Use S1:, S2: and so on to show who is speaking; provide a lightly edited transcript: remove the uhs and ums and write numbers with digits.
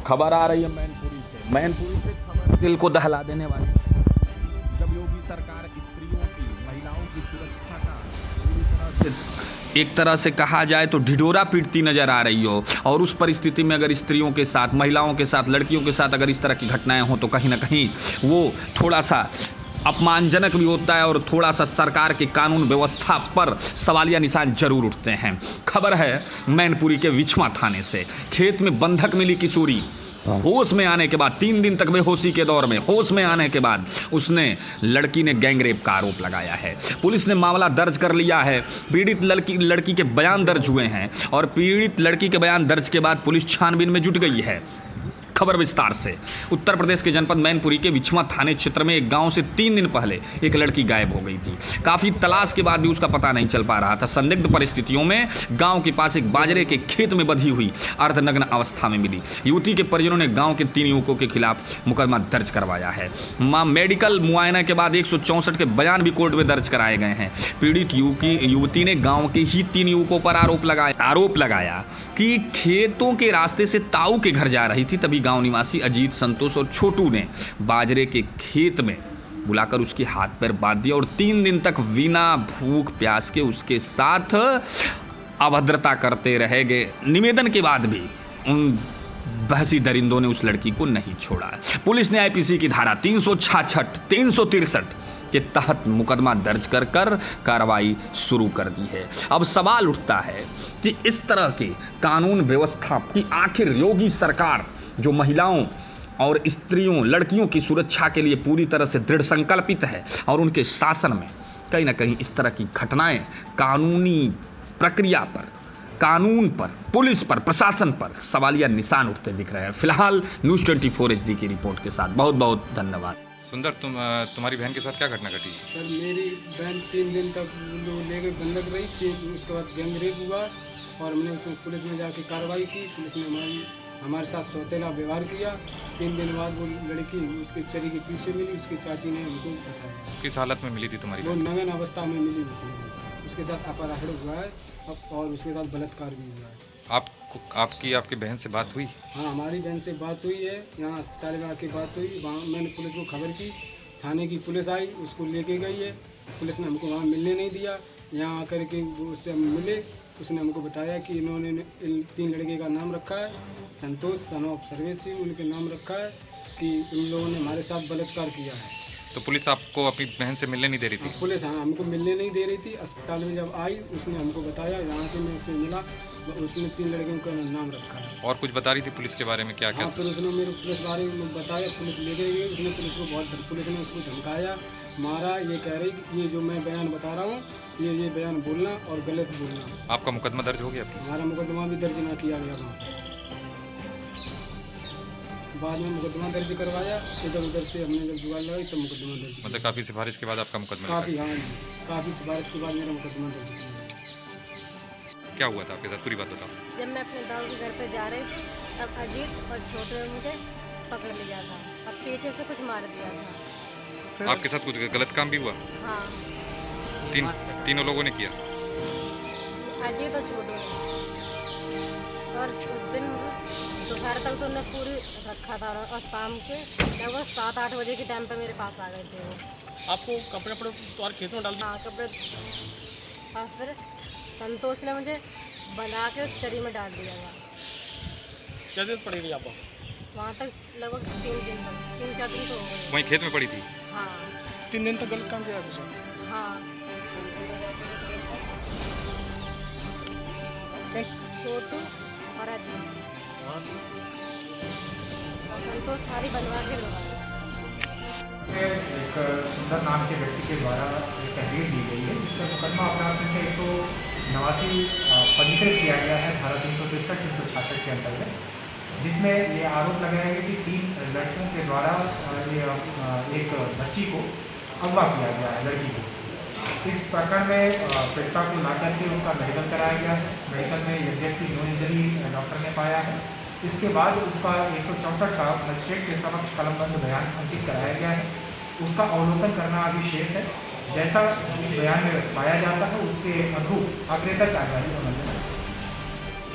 S1: खबर आ रही है मैनपुरी से खबर दिल को दहला देने वाली है। जब योगी सरकार स्त्रियों की, महिलाओं की सुरक्षा का पूरी तरह से, एक तरह से कहा जाए तो ढिढोरा पीटती नजर आ रही हो, और उस परिस्थिति में अगर स्त्रियों के साथ, महिलाओं के साथ, लड़कियों के साथ अगर इस तरह की घटनाएं हो तो कहीं ना कहीं वो थोड़ा सा अपमानजनक भी होता है और थोड़ा सा सरकार के कानून व्यवस्था पर सवालिया निशान जरूर उठते हैं। खबर है मैनपुरी के विछवा थाने से। खेत में बंधक मिली किशोरी, होश में आने के बाद 3 दिन तक बेहोशी के दौर में, होश में आने के बाद उसने, लड़की ने गैंगरेप का आरोप लगाया है। पुलिस ने मामला दर्ज कर लिया है। पीड़ित लड़की के बयान दर्ज हुए हैं और पीड़ित लड़की के बयान दर्ज के बाद पुलिस छानबीन में जुट गई है। खबर विस्तार से। उत्तर प्रदेश के जनपद मैनपुरी के विछवा थाने क्षेत्र में एक गांव से 3 दिन पहले एक लड़की गायब हो गई थी। काफी तलाश के बाद भी उसका पता नहीं चल पा रहा था। संदिग्ध परिस्थितियों में गांव के पास एक बाजरे के खेत में बंधी हुई अर्धनग्न अवस्था में मिली। युवती के परिजनों ने गांव के 3 युवकों के खिलाफ मुकदमा दर्ज करवाया है। मेडिकल मुआयना के बाद 164 के बयान भी कोर्ट में दर्ज कराए गए हैं। पीड़ित युवती ने गाँव के ही 3 युवकों पर आरोप लगाया कि खेतों के रास्ते से ताऊ के घर जा रही थी, तभी गांव निवासी अजीत, संतोष और छोटू ने बाजरे के खेत में बुलाकर उसके हाथ पैर बांध दिया और 3 दिन तक बिना भूख प्यास के उसके साथ अभद्रता करते रह गए। निवेदन के बाद भी उन बहसी दरिंदों ने उस लड़की को नहीं छोड़ा। पुलिस ने आईपीसी की धारा 366, 363 के तहत मुकदमा दर्ज कर कार्रवाई शुरू कर दी है। अब सवाल उठता है कि इस तरह की कानून व्यवस्था की आखिर योगी सरकार, जो महिलाओं और स्त्रियों, लड़कियों की सुरक्षा के लिए पूरी तरह से दृढ़ संकल्पित है, और उनके शासन में कहीं ना कहीं इस तरह की घटनाएं कानूनी प्रक्रिया पर, कानून पर, पुलिस पर, प्रशासन पर सवालिया निशान उठते दिख रहे हैं। फिलहाल न्यूज़ 24 HD की रिपोर्ट के साथ बहुत बहुत धन्यवाद।
S2: सुंदर, तुम्हारी बहन के साथ क्या घटना घटी?
S3: सर, मेरी बहन 3 दिन तक लेकर बंधक रही थी। उसके बाद गैंगरेप हुआ और हमने उसमें पुलिस में जाके कार्रवाई की। पुलिस ने हमारे साथ सौतेला व्यवहार किया। 3 दिन बाद वो लड़की उसके चरी के पीछे मिली। उसकी चाची ने हमको बताया।
S2: किस हालत में मिली थी तुम्हारी
S3: वो
S2: बहन?
S3: नग्न अवस्था में मिली थी। उसके साथ अपहरण हुआ है और उसके साथ बलात्कार भी हुआ है।
S2: आपकी बहन से बात हुई?
S3: हाँ, हमारी बहन से बात हुई है। यहाँ अस्पताल में आके बात हुई। वहाँ मैंने पुलिस को खबर की। थाने की पुलिस आई, उसको लेके गई है। पुलिस ने हमको वहाँ मिलने नहीं दिया। यहाँ आकर के वो उससे हम मिले। उसने हमको बताया कि इन्होंने इन 3 लड़के का नाम रखा है, संतोष, सन ऑफ सर्वेश सिंह, उनके नाम रखा है कि इन लोगों ने हमारे साथ बलात्कार किया है।
S2: तो पुलिस आपको अपनी बहन से मिलने नहीं दे रही थी?
S3: पुलिस हमको मिलने नहीं दे रही थी। अस्पताल में जब आई, उसने हमको बताया, यहाँ पे मैं उससे मिला, उसने 3 लड़कियों का नाम रखा है।
S2: और कुछ बता रही थी पुलिस के बारे में? क्या?
S3: हाँ, फिर उसने मेरे पुलिस बारे में बताया। पुलिस ले गई। उसने पुलिस ने उसको धमकाया, मारा। ये कह रही कि ये जो मैं बयान बता रहा हूँ, ये बयान बोलना और गलत बोलना।
S2: आपका मुकदमा दर्ज हो गया?
S3: हमारा मुकदमा भी दर्ज ना किया गया। वहाँ बाद में मुकदमा दर्ज करवाया। इधर उधर से हमने जब जुगाड़ लगाई तब मुकदमा दर्ज।
S2: मतलब काफ़ी सिफारिश के बाद आपका मुकदमा?
S3: काफ़ी, हाँ, काफ़ी सिफारिश के बाद मेरा मुकदमा दर्ज किया।
S2: क्या हुआ था आपके साथ? पूरी बात बताओ।
S4: जब मैं अपने दाऊ के घर पे जा रही थी, तब अजीत और छोटे ने मुझे पकड़ लिया था और पीछे से कुछ मार दिया था।
S2: आपके साथ कुछ गलत काम भी हुआ?
S4: हाँ,
S2: तीनों लोगों ने किया?
S4: अजीत और छोटू ने। और उस दिन दोपहर तक तो उन्हें पूरी रखा था और शाम के लगभग 7-8 बजे के टाइम पे मेरे पास आ गए थे वो।
S3: आपको कपड़े तो खेतों में डाल दिए?
S4: हाँ, कपड़े। और फिर संतोष ने मुझे बना के उस चरी में डाल दिया था।
S3: क्या दिन पड़ी रही आपको?
S4: वहाँ तक लगभग 3-4 दिन तो हो गए।
S2: वहीं खेत में पड़ी थी?
S4: हाँ।
S3: 3 दिन तक गलत काम किया था?
S4: हाँ। छोटू और अजीत और संतोष सारी बनवा के लगाया।
S5: एक सुंदर नाम के व्यक्ति के द्वारा एक तहरीर दी गई है, जिसका मुकदमा अपराध संख्या 189 पंजीकृत किया गया है धारा 363, 366 के अंतर्गत, जिसमें ये आरोप लगाया गया कि 3 लड़कियों के द्वारा एक बच्ची को अगवा किया गया है, लड़की को। इस प्रकरण में पीड़िता को ला करके उसका मेडिकल कराया गया है। मेडिकल में यद्यपि नो इंजरी डॉक्टर ने पाया है। इसके बाद उसका 164 का मजिस्ट्रेट के समक्ष कलमबंद बयान अंकित कराया गया है। उसका अवलोकन करना अभी शेष है। जैसा इस बयान में पाया जाता है उसके अनुरूप अग्रेतर कार्रवाई अमल में